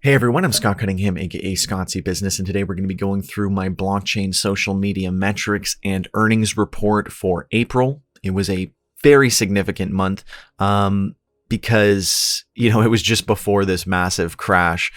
Hey everyone, I'm Scott Cunningham, aka Scottsy Business, and today we're going to be going through my blockchain social media metrics and earnings report for April. It was a very significant month because, it was just before this massive crash.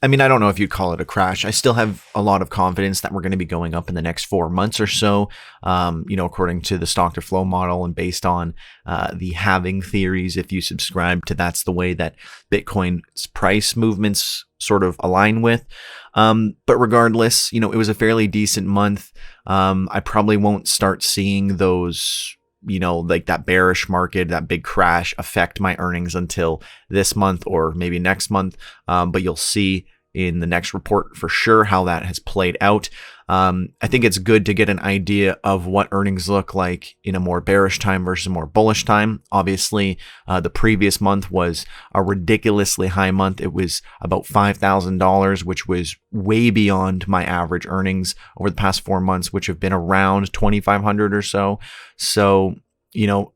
I don't know if you'd call it a crash. I still have a lot of confidence that we're going to be going up in the next 4 months or so, according to the stock to flow model and based on the halving theories. If you subscribe to that's the way that Bitcoin's price movements sort of align with. But regardless, it was a fairly decent month. I probably won't start seeing those like that bearish market, that big crash affect my earnings until this month or maybe next month. But you'll see in the next report for sure how that has played out. I think it's good to get an idea of what earnings look like in a more bearish time versus a more bullish time. Obviously, the previous month was a ridiculously high month. It was about $5,000, which was way beyond my average earnings over the past 4 months, which have been around 2,500 or so. So,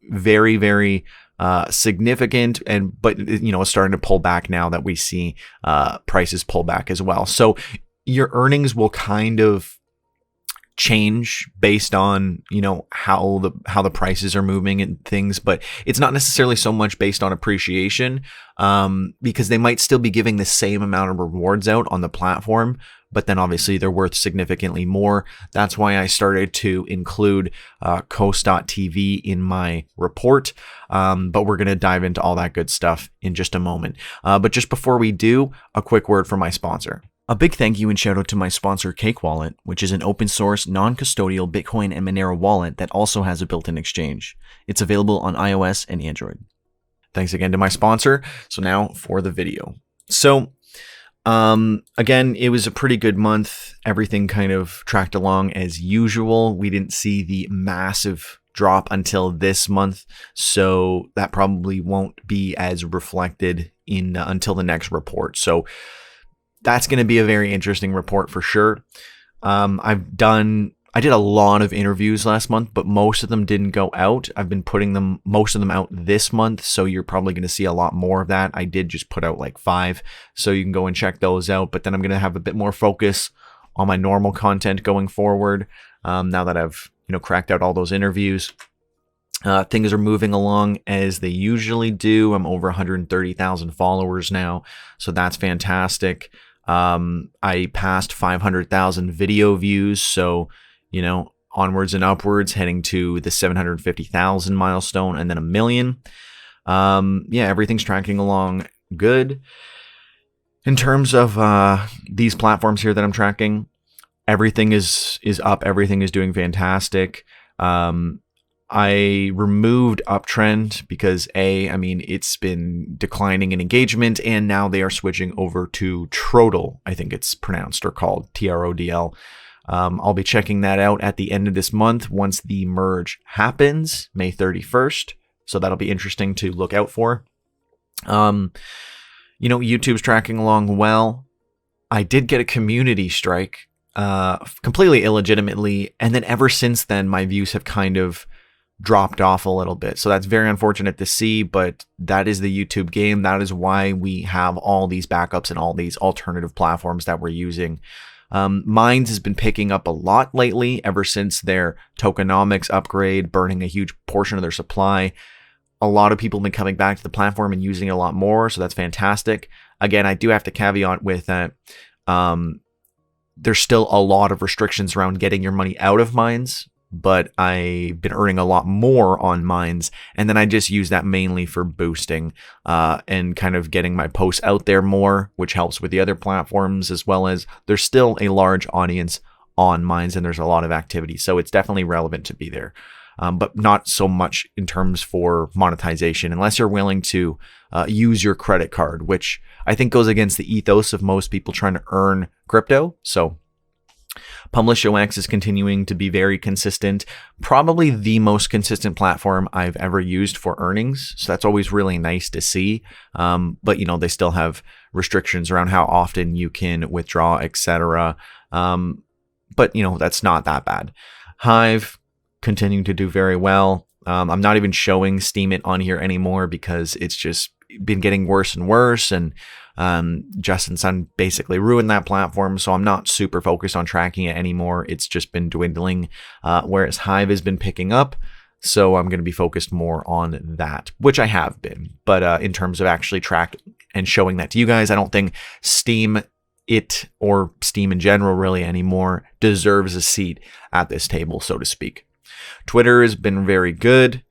very, very significant, but it's starting to pull back now that we see prices pull back as well. So your earnings will kind of change based on how the prices are moving and things, but it's not necessarily so much based on appreciation, because they might still be giving the same amount of rewards out on the platform, but then obviously they're worth significantly more. That's why I started to include Coast.tv in my report, but we're going to dive into all that good stuff in just a moment. But just before we do, a quick word from my sponsor. A big thank you and shout out to my sponsor Cake Wallet, which is an open source, non-custodial Bitcoin and Monero wallet that also has a built-in exchange. It's available on iOS and Android. Thanks again to my sponsor. So now for the video. So again, it was a pretty good month. Everything kind of tracked along as usual. We didn't see the massive drop until this month, so that probably won't be as reflected in until the next report. So that's going to be a very interesting report for sure. I did a lot of interviews last month, but most of them didn't go out. I've been putting most of them out this month, so you're probably going to see a lot more of that. I did just put out like 5, so you can go and check those out. But then I'm going to have a bit more focus on my normal content going forward. Now that I've cracked out all those interviews, things are moving along as they usually do. I'm over 130,000 followers now, so that's fantastic. I passed 500,000 video views, so onwards and upwards, heading to the 750,000 milestone and then 1 million. Everything's tracking along good. In terms of these platforms here that I'm tracking, everything is up. Everything is doing fantastic. I removed Uptrend because it's been declining in engagement, and now they are switching over to Trodl. I think it's pronounced or called Trodl. I'll be checking that out at the end of this month once the merge happens, May 31st. So that'll be interesting to look out for. YouTube's tracking along well. I did get a community strike, completely illegitimately, and then ever since then, my views have kind of dropped off a little bit. So that's very unfortunate to see, but that is the YouTube game. That is why we have all these backups and all these alternative platforms that we're using. Mines has been picking up a lot lately, ever since their tokenomics upgrade, burning a huge portion of their supply. A lot of people have been coming back to the platform and using it a lot more, so that's fantastic. Again, I do have to caveat with that. There's still a lot of restrictions around getting your money out of mines, but I've been earning a lot more on mines, and then I just use that mainly for boosting and kind of getting my posts out there more, which helps with the other platforms, as well as there's still a large audience on mines and there's a lot of activity, so it's definitely relevant to be there, but not so much in terms for monetization, unless you're willing to use your credit card, which I think goes against the ethos of most people trying to earn crypto. So PublicOX is continuing to be very consistent, probably the most consistent platform I've ever used for earnings. So that's always really nice to see. But they still have restrictions around how often you can withdraw, etc. But that's not that bad. Hive continuing to do very well. I'm not even showing Steemit on here anymore because it's just been getting worse and worse, and Justin Sun basically ruined that platform, so I'm not super focused on tracking it anymore. It's just been dwindling, whereas Hive has been picking up, so I'm going to be focused more on that, which I have been. But in terms of actually tracking and showing that to you guys, I don't think Steam or Steam in general really anymore deserves a seat at this table, so to speak. Twitter has been very good.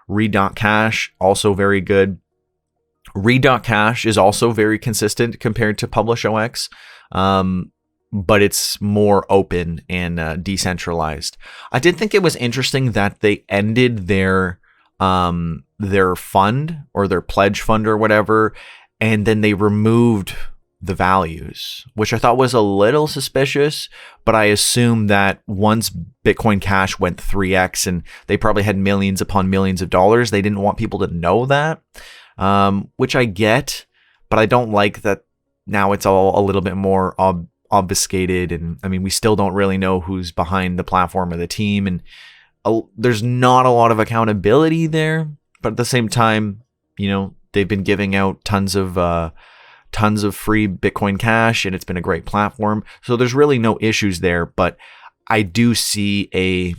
Read.cash, also very good. Read.cash is also very consistent compared to PublishOX, but it's more open and decentralized. I did think it was interesting that they ended their fund or their pledge fund or whatever, and then they removed the values, which I thought was a little suspicious, but I assume that once Bitcoin Cash went 3x and they probably had millions upon millions of dollars, they didn't want people to know that. Which I get, but I don't like that now it's all a little bit more obfuscated. And I mean, we still don't really know who's behind the platform or the team. And there's not a lot of accountability there. But at the same time, they've been giving out tons of free Bitcoin Cash, and it's been a great platform. So there's really no issues there. But I do see a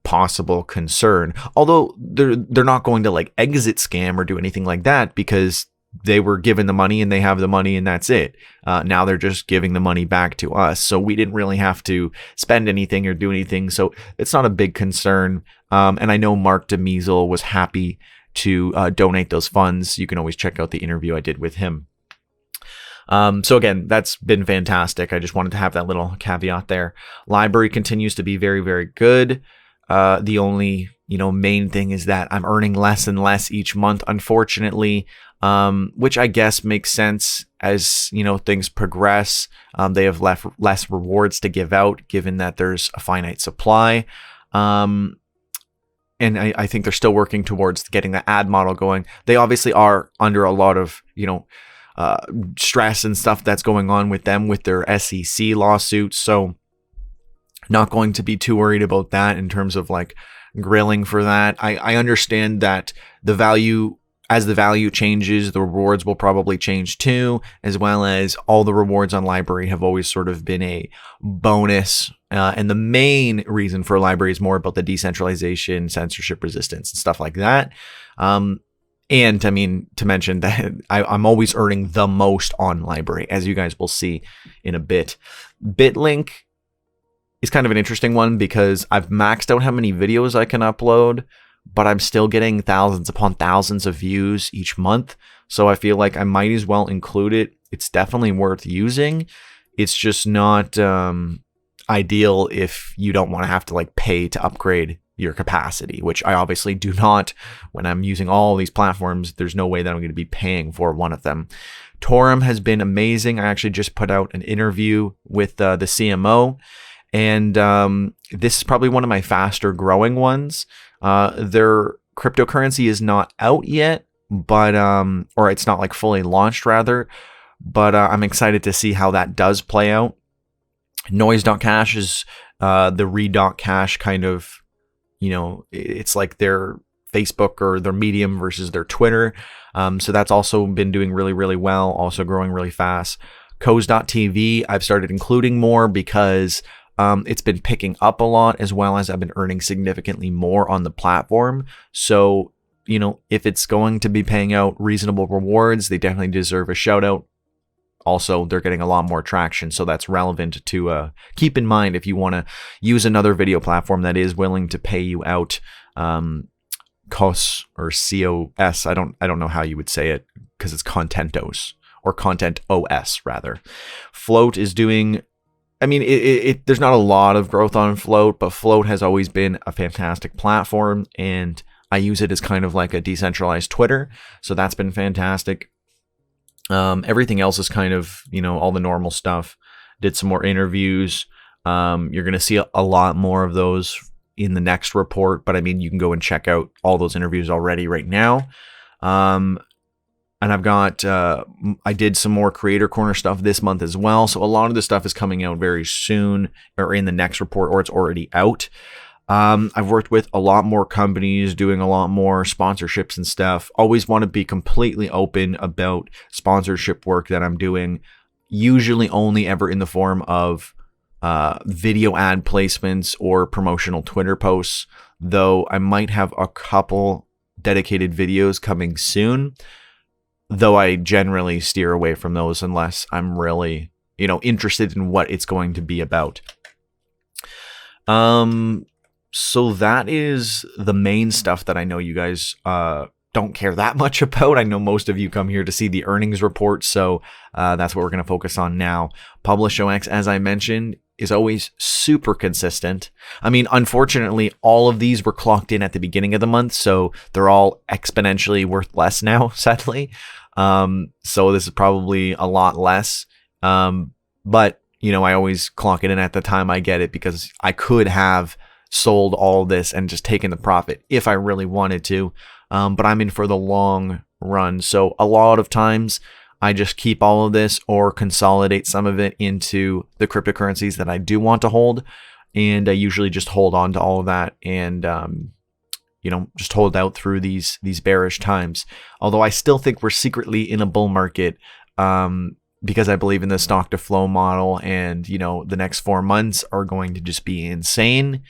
possible concern, although they're not going to like exit scam or do anything like that, because they were given the money and they have the money and that's it. Now they're just giving the money back to us, so we didn't really have to spend anything or do anything, so it's not a big concern. And I know Mark DeMeasel was happy to donate those funds. You can always check out the interview I did with him. So again, that's been fantastic. I just wanted to have that little caveat there. LBRY continues to be very, very good. The only, main thing is that I'm earning less and less each month, unfortunately, which I guess makes sense as, things progress. They have less rewards to give out, given that there's a finite supply. And I think they're still working towards getting the ad model going. They obviously are under a lot of, stress and stuff that's going on with them with their SEC lawsuits. So not going to be too worried about that in terms of like grilling for that. I understand that as the value changes, the rewards will probably change too, as well as all the rewards on LBRY have always sort of been a bonus. And the main reason for LBRY is more about the decentralization, censorship resistance, and stuff like that. And I mean, to mention that I'm always earning the most on LBRY, as you guys will see in a bit. BitLink is kind of an interesting one because I've maxed out how many videos I can upload, but I'm still getting thousands upon thousands of views each month. So I feel like I might as well include it. It's definitely worth using. It's just not ideal if you don't want to have to like pay to upgrade your capacity, which I obviously do not. When I'm using all these platforms, there's no way that I'm going to be paying for one of them. Torum has been amazing. I actually just put out an interview with the CMO. And this is probably one of my faster growing ones. Their cryptocurrency is not out yet, but or it's not like fully launched rather. But I'm excited to see how that does play out. Noise.cash is the read.cash kind of, it's like their Facebook or their Medium versus their Twitter. So that's also been doing really, really well, also growing really fast. Coz.tv, I've started including more because it's been picking up a lot, as well as I've been earning significantly more on the platform. So, if it's going to be paying out reasonable rewards, they definitely deserve a shout out. Also, they're getting a lot more traction, so that's relevant to keep in mind if you want to use another video platform that is willing to pay you out. COS or COS, I don't know how you would say it because it's Contentos or Content OS rather. Float is doing. I mean, there's not a lot of growth on Float, but Float has always been a fantastic platform, and I use it as kind of like a decentralized Twitter, so that's been fantastic. Everything else is kind of, all the normal stuff. Did some more interviews. You're going to see a lot more of those in the next report, but I mean, you can go and check out all those interviews already right now. And I've got, I did some more Creator Corner stuff this month as well. So a lot of the stuff is coming out very soon or in the next report, or it's already out. I've worked with a lot more companies, doing a lot more sponsorships and stuff. Always want to be completely open about sponsorship work that I'm doing, usually only ever in the form of video ad placements or promotional Twitter posts, though I might have a couple dedicated videos coming soon, though I generally steer away from those unless I'm really, interested in what it's going to be about. So that is the main stuff that I know you guys don't care that much about. I know most of you come here to see the earnings report, so that's what we're going to focus on now. PublishOX, as I mentioned, is always super consistent. I mean, unfortunately, all of these were clocked in at the beginning of the month, so they're all exponentially worth less now, sadly. So this is probably a lot less. But, I always clock it in at the time I get it because I could have sold all this and just taken the profit if I really wanted to. But I'm in for the long run. So a lot of times I just keep all of this or consolidate some of it into the cryptocurrencies that I do want to hold. And I usually just hold on to all of that and, just hold out through these bearish times. Although I still think we're secretly in a bull market, because I believe in the stock to flow model and, the next 4 months are going to just be insane.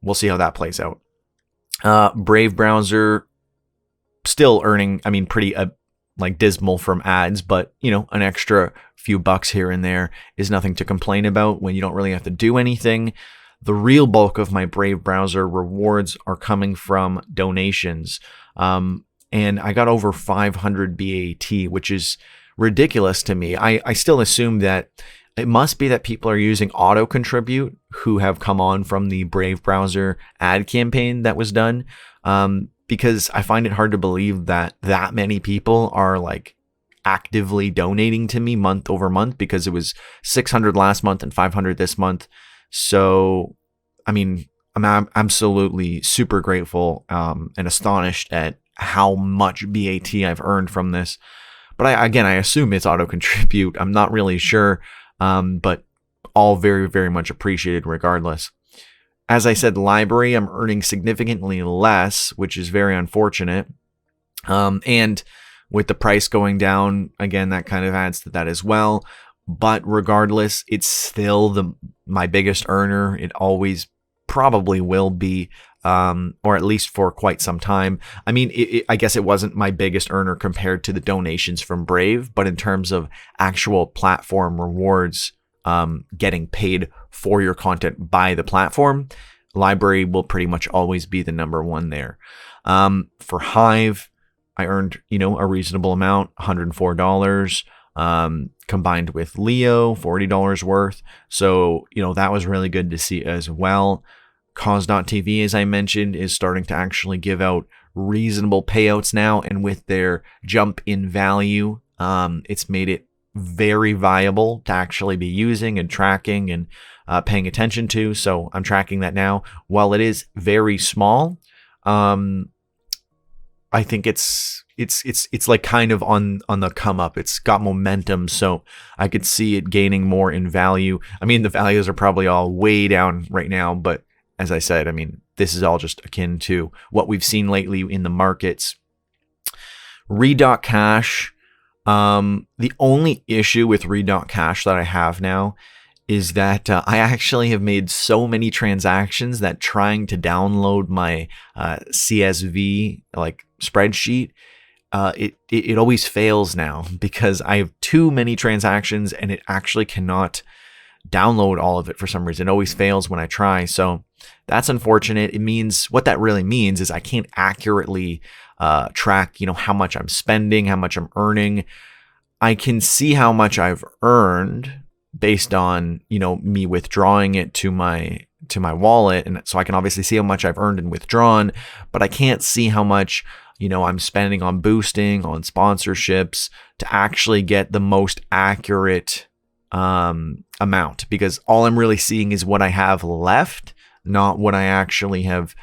We'll see how that plays out. Brave browser still earning, pretty dismal from ads, but an extra few bucks here and there is nothing to complain about when you don't really have to do anything. The real bulk of my Brave browser rewards are coming from donations. And I got over 500 BAT, which is ridiculous to me. I still assume that it must be that people are using auto contribute who have come on from the Brave browser ad campaign that was done. Because I find it hard to believe that many people are actively donating to me month over month, because it was 600 last month and 500 this month. So, I'm absolutely super grateful and astonished at how much BAT I've earned from this. But I assume it's auto contribute. I'm not really sure. But all very, very much appreciated regardless. As I said, LBRY, I'm earning significantly less, which is very unfortunate. And with the price going down, again, that kind of adds to that as well. But regardless, it's still my biggest earner. It always probably will be, or at least for quite some time. I guess it wasn't my biggest earner compared to the donations from Brave, but in terms of actual platform rewards, getting paid for your content by the platform, LBRY will pretty much always be the number one there. For Hive, I earned, a reasonable amount, $104, combined with Leo, $40 worth. So, that was really good to see as well. Cause.tv, as I mentioned, is starting to actually give out reasonable payouts now. And with their jump in value, it's made it very viable to actually be using and tracking and paying attention to. So I'm tracking that now. While it is very small, I think it's kind of on the come up. It's got momentum, so I could see it gaining more in value. The values are probably all way down right now, but as I said, this is all just akin to what we've seen lately in the markets. Read.cash. The only issue with read.cash that I have now is that I actually have made so many transactions that trying to download my CSV spreadsheet, it always fails now because I have too many transactions and it actually cannot download all of it for some reason. It always fails when I try. So that's unfortunate. It means what that really means is I can't accurately track, how much I'm spending, how much I'm earning. I can see how much I've earned based on, me withdrawing it to my wallet. And so I can obviously see how much I've earned and withdrawn, but I can't see how much, I'm spending on boosting, on sponsorships to actually get the most accurate amount, because all I'm really seeing is what I have left, not what I actually have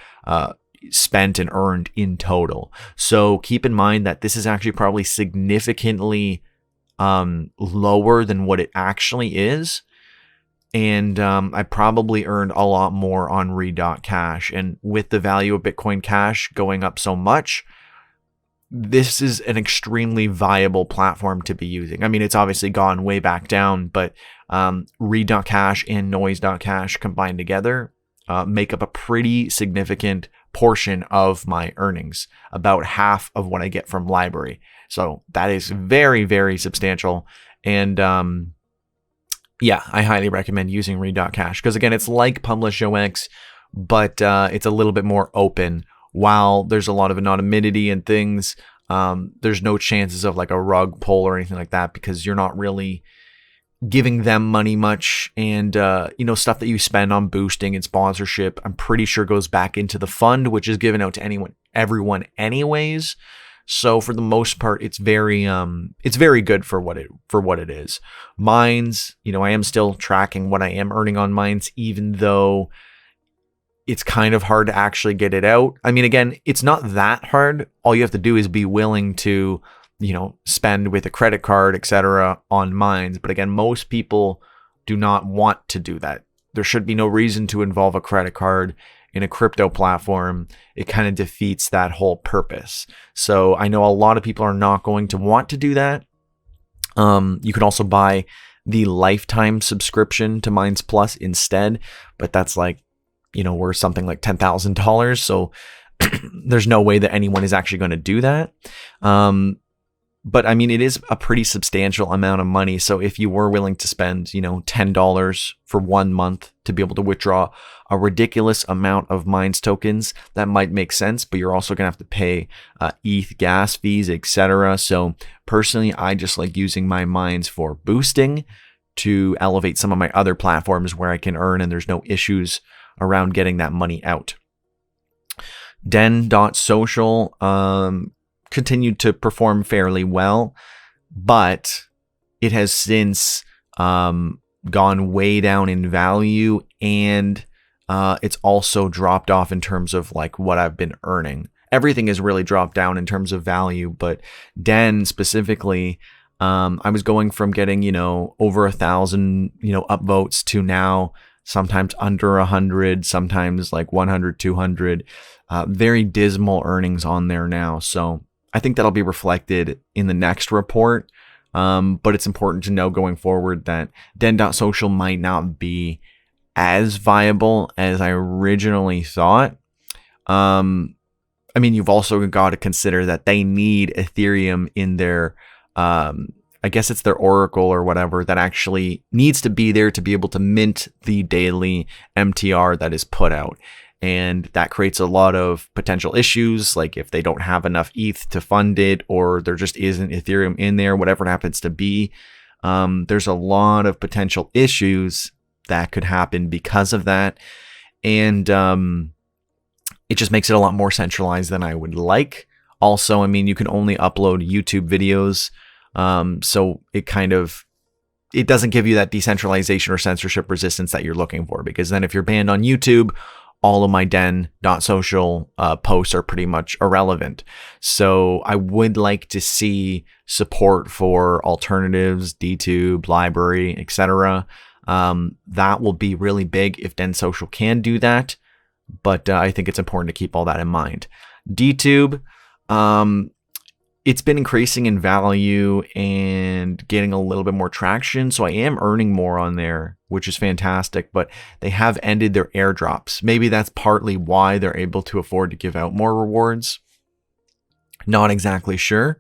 spent and earned in total. So keep in mind that this is actually probably significantly lower than what it actually is. And I probably earned a lot more on read.cash. And with the value of Bitcoin Cash going up so much, this is an extremely viable platform to be using. I mean, it's obviously gone way back down, but read.cash and noise.cash combined together make up a pretty significant portion of my earnings, about half of what I get from LBRY. So that is very, very substantial. And yeah, I highly recommend using read.cash because, again, it's like PublicOX, but it's a little bit more open. While there's a lot of anonymity and things, there's no chances of like a rug pull or anything like that because you're not really giving them money much. And, stuff that you spend on boosting and sponsorship, I'm pretty sure goes back into the fund, which is given out to everyone anyways. So for the most part, it's very good for what it is. Mines, I am still tracking what I am earning on mines, even though it's kind of hard to actually get it out. I mean, again, it's not that hard. All you have to do is be willing to, spend with a credit card, etc. on mines. But again, most people do not want to do that. There should be no reason to involve a credit card in a crypto platform. It kind of defeats that whole purpose. So I know a lot of people are not going to want to do that. You can also buy the lifetime subscription to Mines Plus instead, but that's like, worth something like $10,000. So there's no way that anyone is actually going to do that. But I mean, it is a pretty substantial amount of money. So if you were willing to spend, $10 for 1 month to be able to withdraw a ridiculous amount of Mines tokens, that might make sense, but you're also going to have to pay ETH gas fees, etc. So personally, I just like using my Mines for boosting to elevate some of my other platforms where I can earn and there's no issues around getting that money out. Den.social continued to perform fairly well, but it has since gone way down in value, and it's also dropped off in terms of like what I've been earning. Everything has really dropped down in terms of value, but Den specifically, I was going from getting, over 1,000, upvotes to now sometimes under 100, sometimes like 100, 200, very dismal earnings on there now. So I think that'll be reflected in the next report. But it's important to know going forward that Den.social might not be as viable as I originally thought. I mean, you've also got to consider that they need Ethereum in their, I guess it's their Oracle or whatever, that actually needs to be there to be able to mint the daily MTR that is put out. And that creates a lot of potential issues, like if they don't have enough ETH to fund it, or there just isn't Ethereum in there, whatever it happens to be. There's a lot of potential issues that could happen because of that. And it just makes it a lot more centralized than I would like. Also, I mean, you can only upload YouTube videos. So it doesn't give you that decentralization or censorship resistance that you're looking for, because then if you're banned on YouTube, all of my Den.social posts are pretty much irrelevant. So I would like to see support for alternatives, DTube, LBRY, etc. That will be really big if Den.social can do that. But I think it's important to keep all that in mind. DTube, it's been increasing in value and getting a little bit more traction. So I am earning more on there, which is fantastic, but they have ended their airdrops. Maybe that's partly why they're able to afford to give out more rewards. Not exactly sure,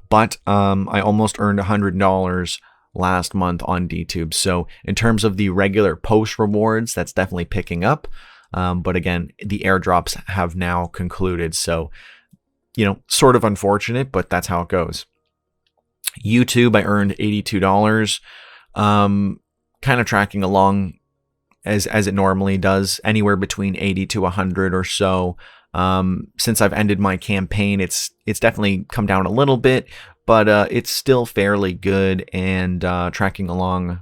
but I almost earned $100 last month on DTube. So in terms of the regular post rewards, that's definitely picking up. But again, the airdrops have now concluded. So sort of unfortunate, but that's how it goes. YouTube, I earned $82, kind of tracking along as it normally does, anywhere between 80 to 100 or so. Since I've ended my campaign, it's definitely come down a little bit, but it's still fairly good and tracking along,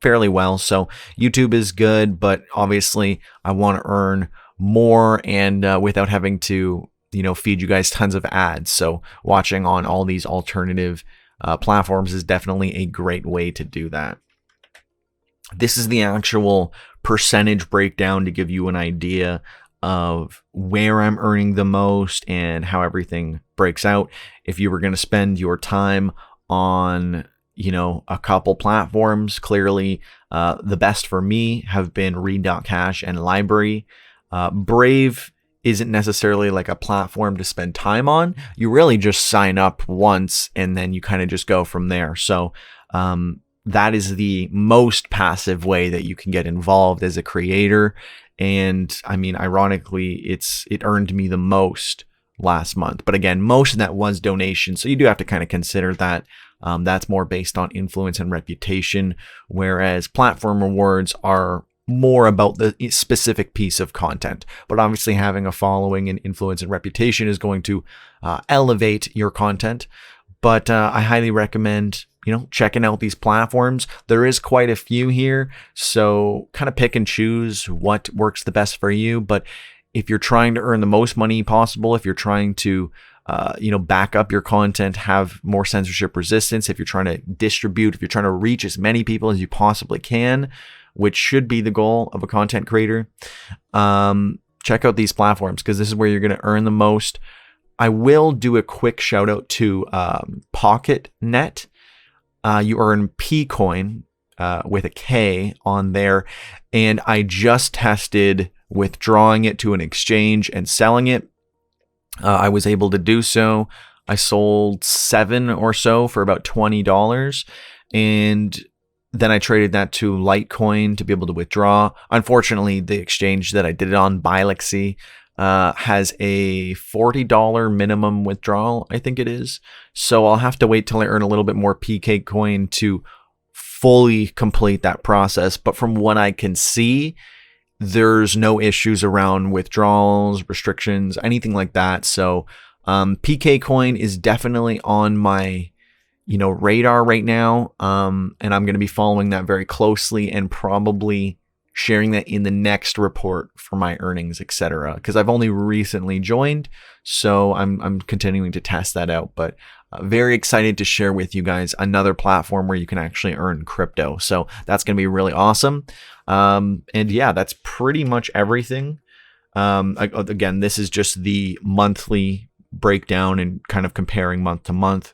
fairly well. So YouTube is good, but obviously I want to earn more and without having to feed you guys tons of ads. So watching on all these alternative platforms is definitely a great way to do that. This is the actual percentage breakdown to give you an idea of where I'm earning the most and how everything breaks out. If you were going to spend your time on, a couple platforms, clearly the best for me have been read.cash and LBRY. Brave isn't necessarily like a platform to spend time on. You really just sign up once and then you kind of just go from there. So that is the most passive way that you can get involved as a creator. And I mean, ironically, it earned me the most last month. But again, most of that was donation. So you do have to kind of consider that. That's more based on influence and reputation, whereas platform rewards are more about the specific piece of content. But obviously having a following and influence and reputation is going to elevate your content. But I highly recommend, checking out these platforms. There is quite a few here, so kind of pick and choose what works the best for you. But if you're trying to earn the most money possible, if you're trying to back up your content, have more censorship resistance, if you're trying to distribute, if you're trying to reach as many people as you possibly can, which should be the goal of a content creator, check out these platforms because this is where you're going to earn the most. I will do a quick shout out to PocketNet. You earn Pcoin with a K on there, and I just tested withdrawing it to an exchange and selling it. I was able to do so. I sold 7 or so for about $20, and then I traded that to Litecoin to be able to withdraw. Unfortunately, the exchange that I did it on, LBRY, has a $40 minimum withdrawal, I think it is. So I'll have to wait till I earn a little bit more PK coin to fully complete that process. But from what I can see, there's no issues around withdrawals, restrictions, anything like that. So PK coin is definitely on my radar right now. And I'm going to be following that very closely and probably sharing that in the next report for my earnings, etc. Because I've only recently joined, so I'm continuing to test that out. But very excited to share with you guys another platform where you can actually earn crypto. So that's going to be really awesome. And yeah, that's pretty much everything. Again, this is just the monthly breakdown and kind of comparing month to month.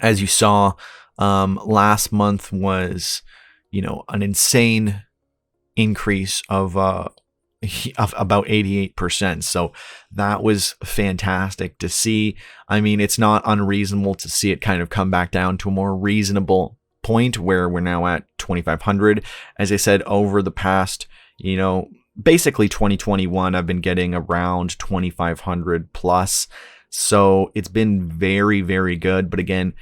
As you saw, last month was, an insane increase of about 88%. So that was fantastic to see. I mean, it's not unreasonable to see it kind of come back down to a more reasonable point where we're now at 2,500. As I said, over the past, basically 2021, I've been getting around 2,500 plus. So it's been very, very good. But again,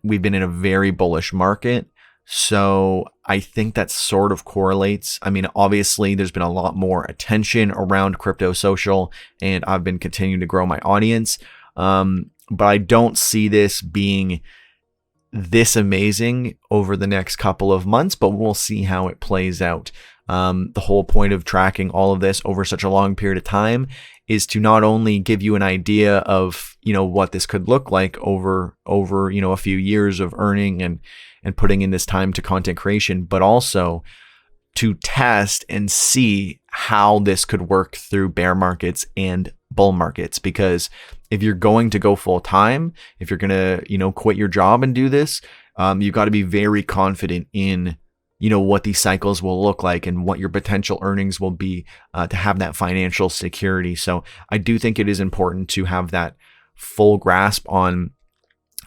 we've been in a very bullish market. So I think that sort of correlates. I mean, obviously there's been a lot more attention around crypto social, and I've been continuing to grow my audience. But I don't see this being this amazing over the next couple of months, but we'll see how it plays out. The whole point of tracking all of this over such a long period of time is to not only give you an idea of, what this could look like over, a few years of earning and putting in this time to content creation, but also to test and see how this could work through bear markets and bull markets. Because if you're going to go full time, if you're going to, quit your job and do this, you've got to be very confident in, what these cycles will look like and what your potential earnings will be to have that financial security. So I do think it is important to have that full grasp on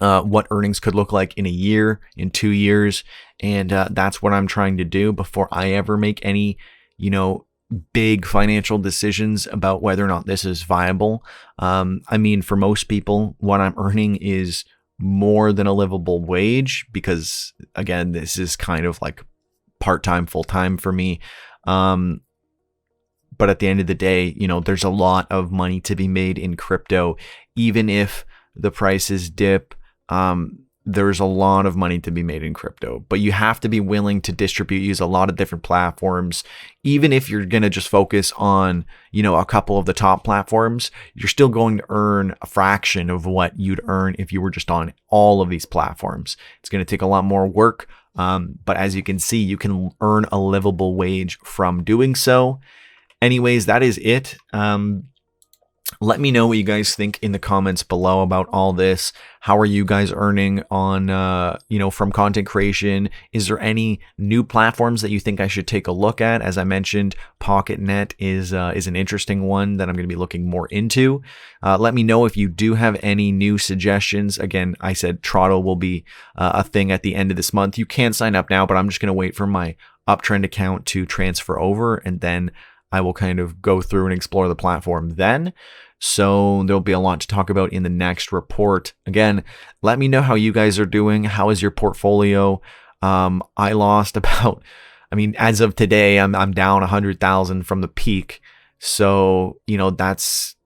what earnings could look like in a year, in 2 years. And that's what I'm trying to do before I ever make any, big financial decisions about whether or not this is viable. I mean, for most people, what I'm earning is more than a livable wage because, again, this is kind of like part-time, full-time for me. But at the end of the day, there's a lot of money to be made in crypto, even if the prices dip. there's a lot of money to be made in crypto, but you have to be willing to distribute, use a lot of different platforms. Even if you're going to just focus on, a couple of the top platforms, you're still going to earn a fraction of what you'd earn if you were just on all of these platforms. It's going to take a lot more work. But as you can see, you can earn a livable wage from doing so. Anyways, that is it. Let me know what you guys think in the comments below about all this. How are you guys earning on, from content creation? Is there any new platforms that you think I should take a look at? As I mentioned, PocketNet is an interesting one that I'm going to be looking more into. Let me know if you do have any new suggestions. Again, I said Trotto will be a thing at the end of this month. You can sign up now, but I'm just going to wait for my Uptrend account to transfer over, and then I will kind of go through and explore the platform then. So there'll be a lot to talk about in the next report. Again, let me know how you guys are doing. How is your portfolio? I lost about, as of today, I'm down 100,000 from the peak. So, that's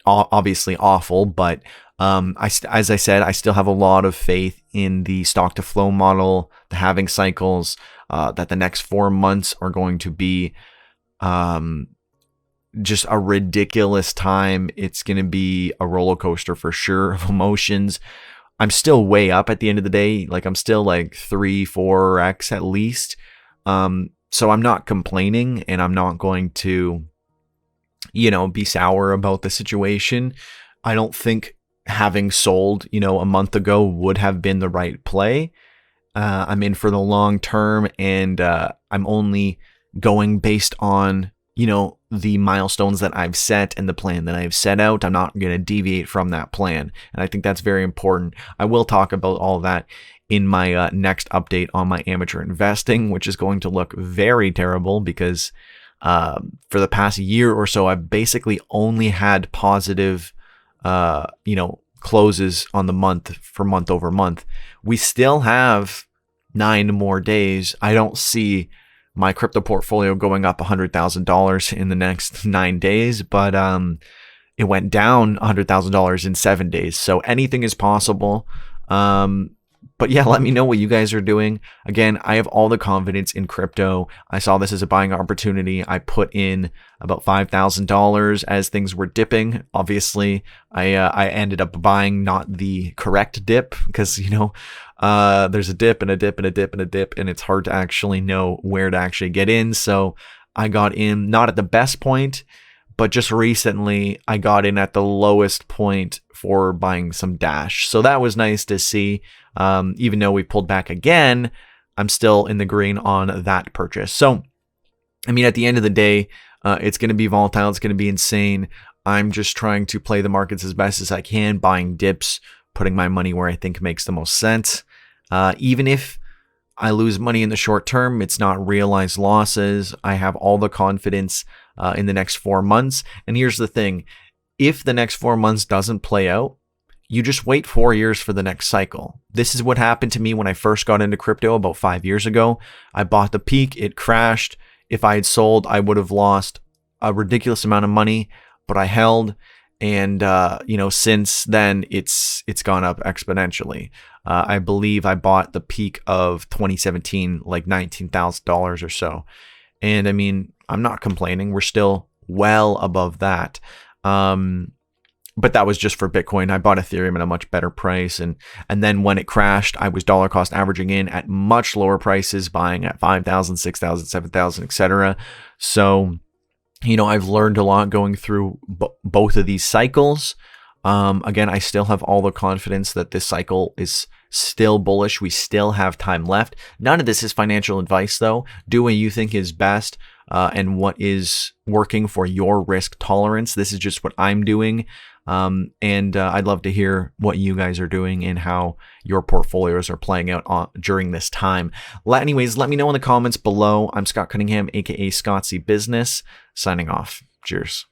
obviously awful, but as I said, I still have a lot of faith in the stock to flow model, the halving cycles, that the next 4 months are going to be just a ridiculous time. It's going to be a roller coaster for sure of emotions. I'm still way up at the end of the day. Like, I'm still like 3-4x at least. So I'm not complaining, and I'm not going to, be sour about the situation. I don't think having sold, a month ago would have been the right play. I'm in for the long term, and I'm only going based on, the milestones that I've set and the plan that I've set out. I'm not going to deviate from that plan. And I think that's very important. I will talk about all that in my next update on my amateur investing, which is going to look very terrible because for the past year or so, I've basically only had positive, closes on the month for month over month. We still have 9 more days. I don't see my crypto portfolio going up $100,000 in the next 9 days, but it went down $100,000 in 7 days. So anything is possible. But yeah, let me know what you guys are doing. Again, I have all the confidence in crypto. I saw this as a buying opportunity. I put in about $5,000 as things were dipping. Obviously, I ended up buying not the correct dip because, there's a dip and a dip and a dip and a dip, and it's hard to actually know where to actually get in. So I got in not at the best point, but just recently I got in at the lowest point for buying some Dash. So that was nice to see. Even though we pulled back again, I'm still in the green on that purchase. So, at the end of the day, it's going to be volatile. It's going to be insane. I'm just trying to play the markets as best as I can, buying dips, putting my money where I think makes the most sense. Even if I lose money in the short term, it's not realized losses. I have all the confidence in the next 4 months. And here's the thing. If the next 4 months doesn't play out, you just wait 4 years for the next cycle. This is what happened to me when I first got into crypto about 5 years ago. I bought the peak, it crashed. If I had sold, I would have lost a ridiculous amount of money, but I held. And, since then it's gone up exponentially. I believe I bought the peak of 2017, like $19,000 or so. And I'm not complaining. We're still well above that. But that was just for Bitcoin. I bought Ethereum at a much better price. And then when it crashed, I was dollar cost averaging in at much lower prices, buying at 5,000, 6,000, 7,000, etc. So, I've learned a lot going through both of these cycles. Again, I still have all the confidence that this cycle is still bullish. We still have time left. None of this is financial advice, though. Do what you think is best and what is working for your risk tolerance. This is just what I'm doing. And I'd love to hear what you guys are doing and how your portfolios are playing out during this time. Anyways, let me know in the comments below. I'm Scott Cunningham, aka Scottsy Business, signing off. Cheers.